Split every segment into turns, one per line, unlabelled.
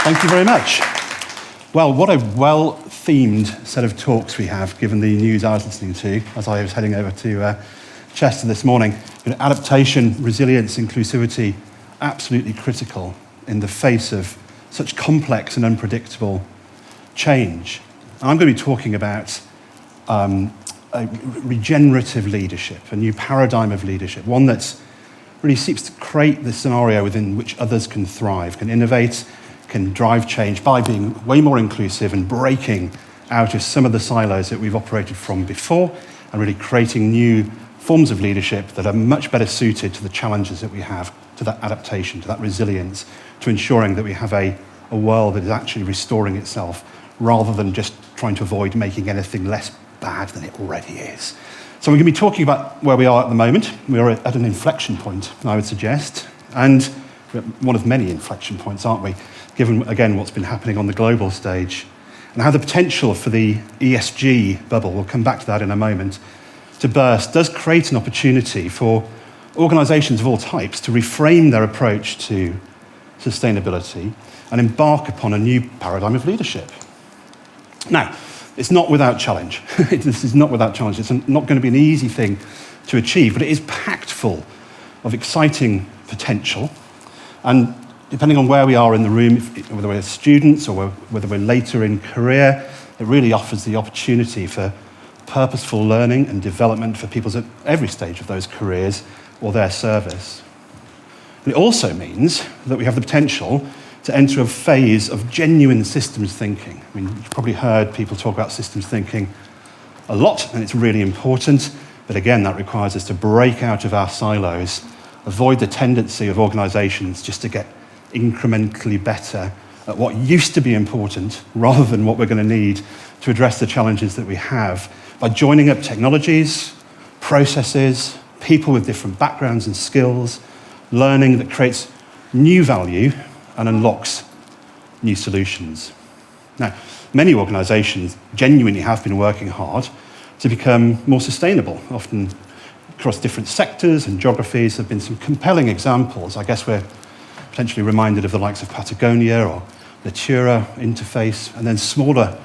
Thank you very much. Well, what a well-themed set of talks we have, given the news I was listening to as I was heading over to Chester this morning. Adaptation, resilience, inclusivity, absolutely critical in the face of such complex and unpredictable change. And I'm going to be talking about a regenerative leadership, a new paradigm of leadership, one that really seeks to create the scenario within which others can thrive, can innovate, can drive change by being way more inclusive and breaking out of some of the silos that we've operated from before and really creating new forms of leadership that are much better suited to the challenges that we have, to that adaptation, to that resilience, to ensuring that we have a world that is actually restoring itself rather than just trying to avoid making anything less bad than it already is. So we're going to be talking about where we are at the moment. We are at an inflection point, I would suggest, and one of many inflection points, aren't we, given, again, what's been happening on the global stage, and how the potential for the ESG bubble, we'll come back to that in a moment, to burst does create an opportunity for organisations of all types to reframe their approach to sustainability and embark upon a new paradigm of leadership. Now, it's not without challenge. This is not without challenge. It's not going to be an easy thing to achieve, but it is packed full of exciting potential. And depending on where we are in the room, whether we're students or whether we're later in career, it really offers the opportunity for purposeful learning and development for people at every stage of those careers or their service. And it also means that we have the potential to enter a phase of genuine systems thinking. I mean, you've probably heard people talk about systems thinking a lot, and it's really important, but again, that requires us to break out of our silos, avoid the tendency of organisations just to get incrementally better at what used to be important rather than what we're going to need to address the challenges that we have by joining up technologies, processes, people with different backgrounds and skills, learning that creates new value and unlocks new solutions. Now, many organisations genuinely have been working hard to become more sustainable, often across different sectors and geographies. There have been some compelling examples. I guess we're potentially reminded of the likes of Patagonia or Natura Interface, and then smaller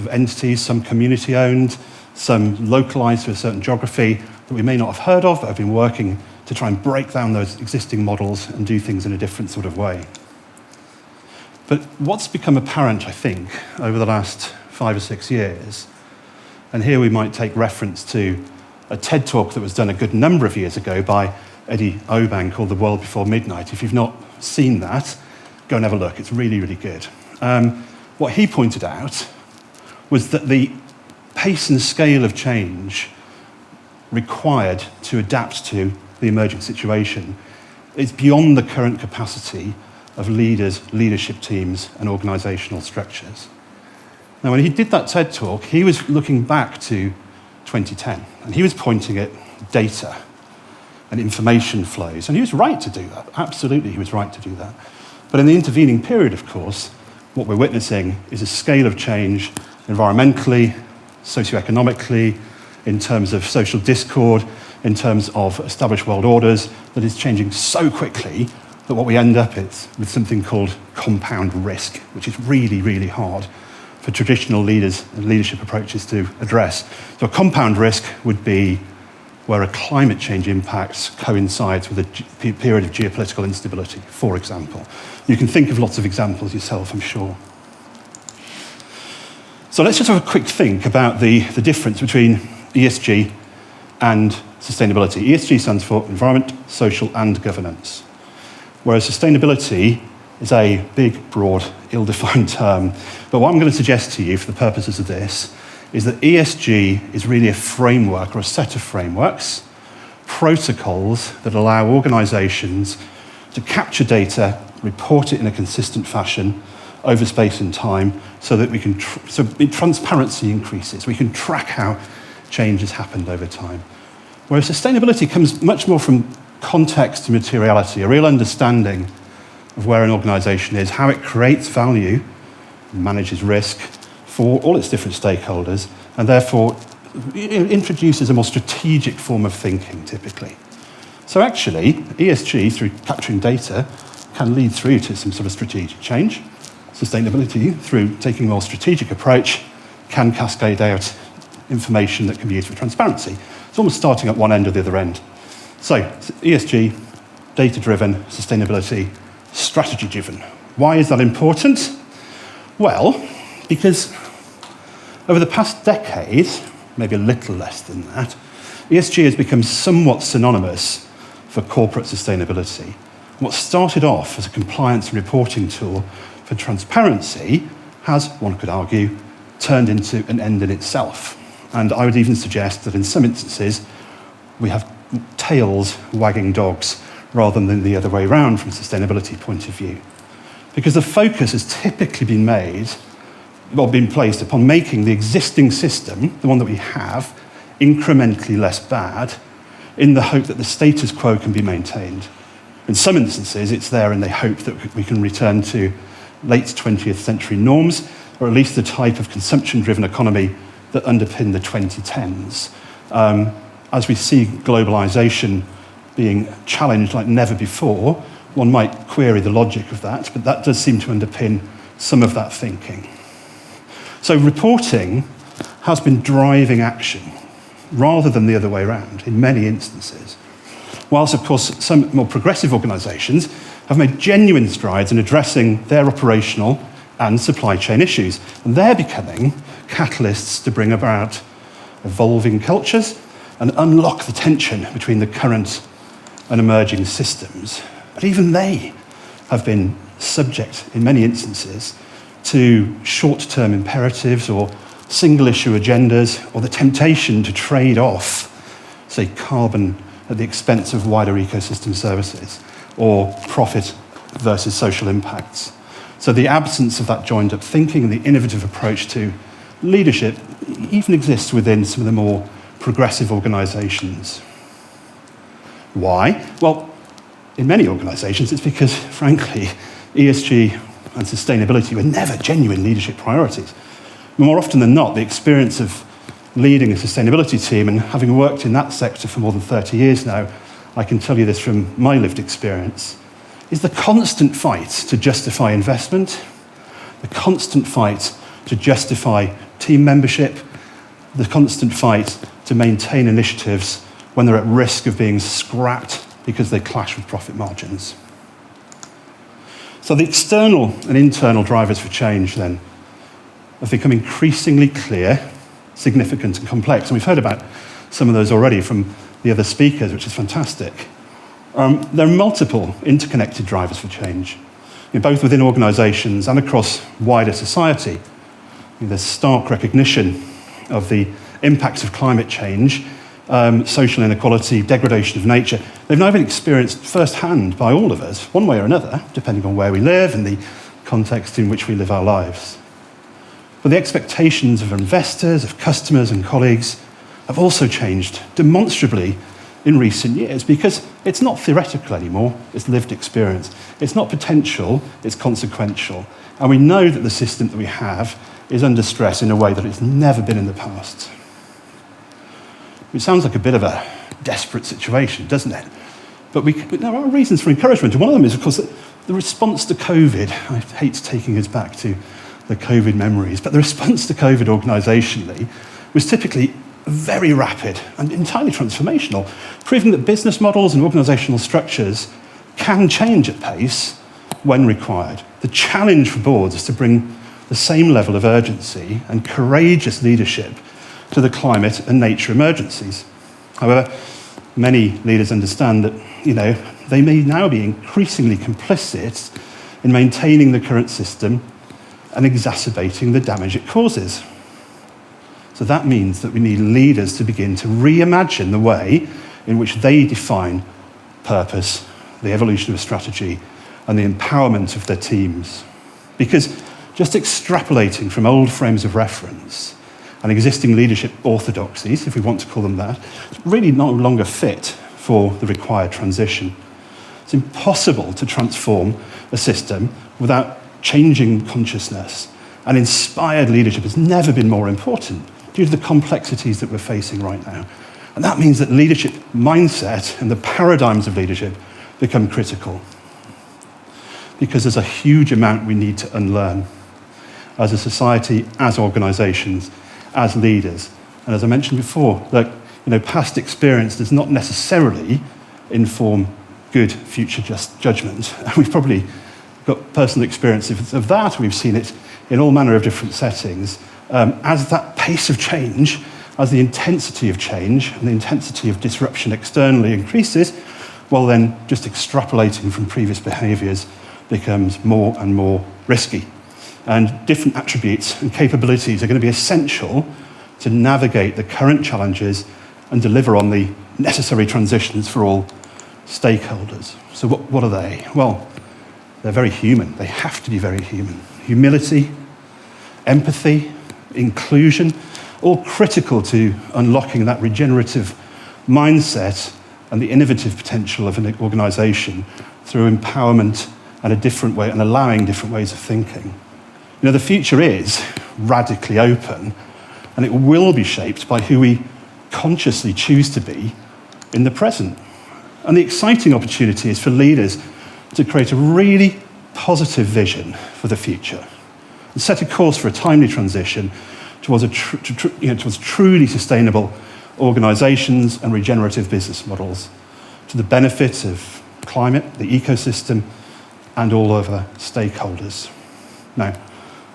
entities, some community-owned, some localised to a certain geography that we may not have heard of, but have been working to try and break down those existing models and do things in a different sort of way. But what's become apparent, I think, over the last 5 or 6 years, and here we might take reference to a TED talk that was done a good number of years ago by Eddie Obang called The World Before Midnight. If you've not seen that, go and have a look. It's really, really good. What he pointed out was that the pace and scale of change required to adapt to the emerging situation is beyond the current capacity of leaders, leadership teams, and organisational structures. Now, when he did that TED talk, he was looking back to 2010, and he was pointing at data and information flows, and he was right to do that. Absolutely, he was right to do that. But in the intervening period, of course, what we're witnessing is a scale of change environmentally, socioeconomically, in terms of social discord, in terms of established world orders, that is changing so quickly that what we end up is with something called compound risk, which is really, really hard for traditional leaders and leadership approaches to address. So a compound risk would be where a climate change impact coincides with a period of geopolitical instability, for example. You can think of lots of examples yourself, I'm sure. So let's just have a quick think about the difference between ESG and sustainability. ESG stands for environment, social, and governance, whereas sustainability is a big, broad, ill-defined term. But what I'm going to suggest to you for the purposes of this is that ESG is really a framework or a set of frameworks, protocols that allow organisations to capture data, report it in a consistent fashion over space and time so that we can, transparency increases. We can track how change has happened over time. Whereas sustainability comes much more from context and materiality, a real understanding of where an organisation is, how it creates value, manages risk for all its different stakeholders, and therefore introduces a more strategic form of thinking, typically. So actually, ESG, through capturing data, can lead through to some sort of strategic change. Sustainability, through taking a more strategic approach, can cascade out information that can be used for transparency. It's almost starting at one end or the other end. So, ESG, data-driven, sustainability, strategy-driven. Why is that important? Well, because over the past decade, maybe a little less than that, ESG has become somewhat synonymous for corporate sustainability. What started off as a compliance and reporting tool for transparency has, one could argue, turned into an end in itself. And I would even suggest that in some instances, we have tails wagging dogs rather than the other way around from a sustainability point of view. Because the focus has typically been been placed upon making the existing system, the one that we have, incrementally less bad, in the hope that the status quo can be maintained. In some instances, it's there in the hope that we can return to late 20th century norms, or at least the type of consumption-driven economy that underpinned the 2010s. As we see globalization being challenged like never before, one might query the logic of that, but that does seem to underpin some of that thinking. So reporting has been driving action, rather than the other way around, in many instances. Whilst, of course, some more progressive organisations have made genuine strides in addressing their operational and supply chain issues, and they're becoming catalysts to bring about evolving cultures and unlock the tension between the current and emerging systems. But even they have been subject, in many instances, to short-term imperatives or single-issue agendas, or the temptation to trade off, say, carbon at the expense of wider ecosystem services, or profit versus social impacts. So the absence of that joined-up thinking and the innovative approach to leadership even exists within some of the more progressive organisations. Why? Well, in many organisations, it's because, frankly, ESG and sustainability were never genuine leadership priorities. More often than not, the experience of leading a sustainability team, and having worked in that sector for more than 30 years now, I can tell you this from my lived experience, is the constant fight to justify investment, the constant fight to justify team membership, the constant fight to maintain initiatives when they're at risk of being scrapped because they clash with profit margins. So the external and internal drivers for change, then, have become increasingly clear, significant and complex. And we've heard about some of those already from the other speakers, which is fantastic. There are multiple interconnected drivers for change, both within organisations and across wider society. There's stark recognition of the impacts of climate change, social inequality, degradation of nature. They've now been experienced firsthand by all of us, one way or another, depending on where we live and the context in which we live our lives. But the expectations of investors, of customers and colleagues have also changed demonstrably in recent years, because it's not theoretical anymore, it's lived experience. It's not potential, it's consequential. And we know that the system that we have is under stress in a way that it's never been in the past. It sounds like a bit of a desperate situation, doesn't it? But there are reasons for encouragement. And one of them is, of course, the response to COVID. I hate taking us back to the COVID memories, but the response to COVID organisationally was typically very rapid and entirely transformational, proving that business models and organisational structures can change at pace when required. The challenge for boards is to bring the same level of urgency and courageous leadership to the climate and nature emergencies. However, many leaders understand that, they may now be increasingly complicit in maintaining the current system and exacerbating the damage it causes. So that means that we need leaders to begin to reimagine the way in which they define purpose, the evolution of a strategy, and the empowerment of their teams. Because just extrapolating from old frames of reference and existing leadership orthodoxies, if we want to call them that, is really no longer fit for the required transition. It's impossible to transform a system without changing consciousness, and inspired leadership has never been more important due to the complexities that we're facing right now. And that means that leadership mindset and the paradigms of leadership become critical. because there's a huge amount we need to unlearn as a society, as organisations, as leaders. And as I mentioned before, that past experience does not necessarily inform good future judgment. And we've probably got personal experience of that. We've seen it in all manner of different settings. As that pace of change, as the intensity of change and the intensity of disruption externally increases, well then just extrapolating from previous behaviours becomes more and more risky. And different attributes and capabilities are going to be essential to navigate the current challenges and deliver on the necessary transitions for all stakeholders. So what are they? Well, they're very human. They have to be very human. Humility, empathy, inclusion, all critical to unlocking that regenerative mindset and the innovative potential of an organisation through empowerment and a different way, and allowing different ways of thinking. The future is radically open, and it will be shaped by who we consciously choose to be in the present. And the exciting opportunity is for leaders to create a really positive vision for the future and set a course for a timely transition towards towards truly sustainable organisations and regenerative business models to the benefit of climate, the ecosystem, and all other stakeholders. Now,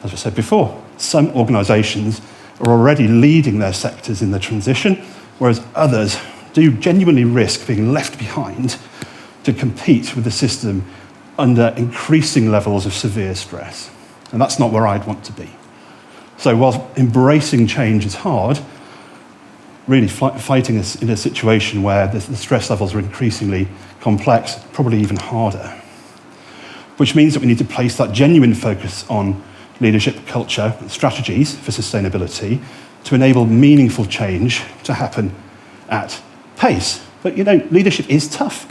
as I said before, some organisations are already leading their sectors in the transition, whereas others do genuinely risk being left behind to compete with the system under increasing levels of severe stress. And that's not where I'd want to be. So whilst embracing change is hard, really fighting us in a situation where the stress levels are increasingly complex, probably even harder. Which means that we need to place that genuine focus on leadership, culture, and strategies for sustainability to enable meaningful change to happen at pace. But leadership is tough.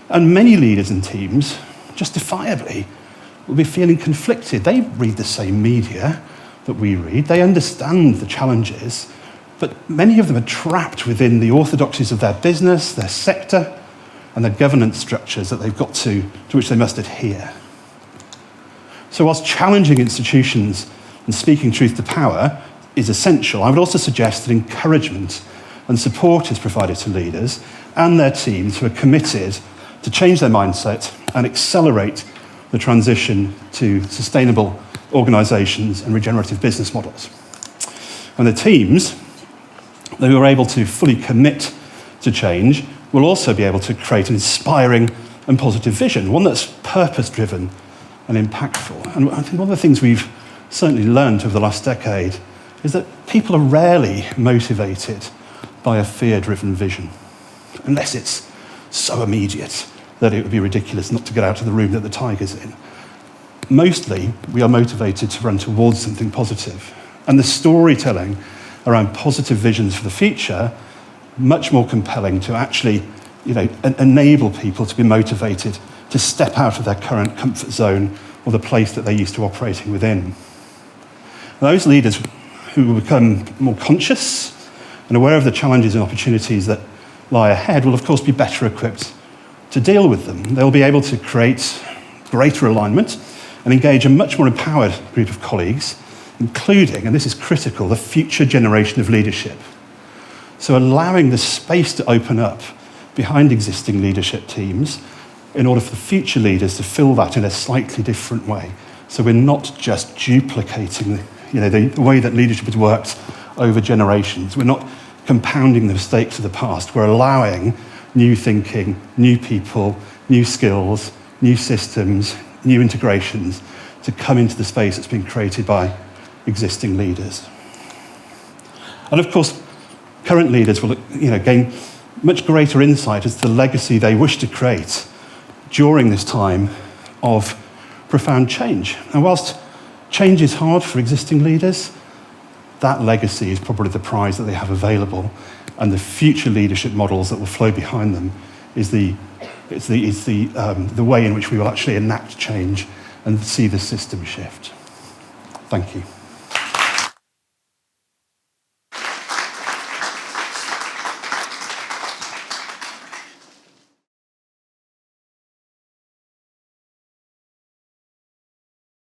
And many leaders and teams, justifiably, will be feeling conflicted. They read the same media that we read. They understand the challenges, but many of them are trapped within the orthodoxies of their business, their sector, and the governance structures that they've got to which they must adhere. So whilst challenging institutions and speaking truth to power is essential, I would also suggest that encouragement and support is provided to leaders and their teams who are committed to change their mindset and accelerate the transition to sustainable organisations and regenerative business models. And the teams who are able to fully commit to change will also be able to create an inspiring and positive vision, one that's purpose-driven and impactful. And I think one of the things we've certainly learned over the last decade is that people are rarely motivated by a fear-driven vision, unless it's so immediate that it would be ridiculous not to get out of the room that the tiger's in. Mostly, we are motivated to run towards something positive. And the storytelling around positive visions for the future, much more compelling to actually enable people to be motivated to step out of their current comfort zone or the place that they're used to operating within. Those leaders who will become more conscious and aware of the challenges and opportunities that lie ahead will, of course, be better equipped to deal with them. They'll be able to create greater alignment and engage a much more empowered group of colleagues, including, and this is critical, the future generation of leadership. So allowing the space to open up behind existing leadership teams in order for the future leaders to fill that in a slightly different way. So we're not just duplicating the way that leadership has worked over generations. We're not compounding the mistakes of the past. We're allowing new thinking, new people, new skills, new systems, new integrations to come into the space that's been created by existing leaders. And of course, current leaders will gain much greater insight as to the legacy they wish to create during this time of profound change. And whilst change is hard for existing leaders, that legacy is probably the prize that they have available, and the future leadership models that will flow behind them is the way in which we will actually enact change and see the system shift. Thank you.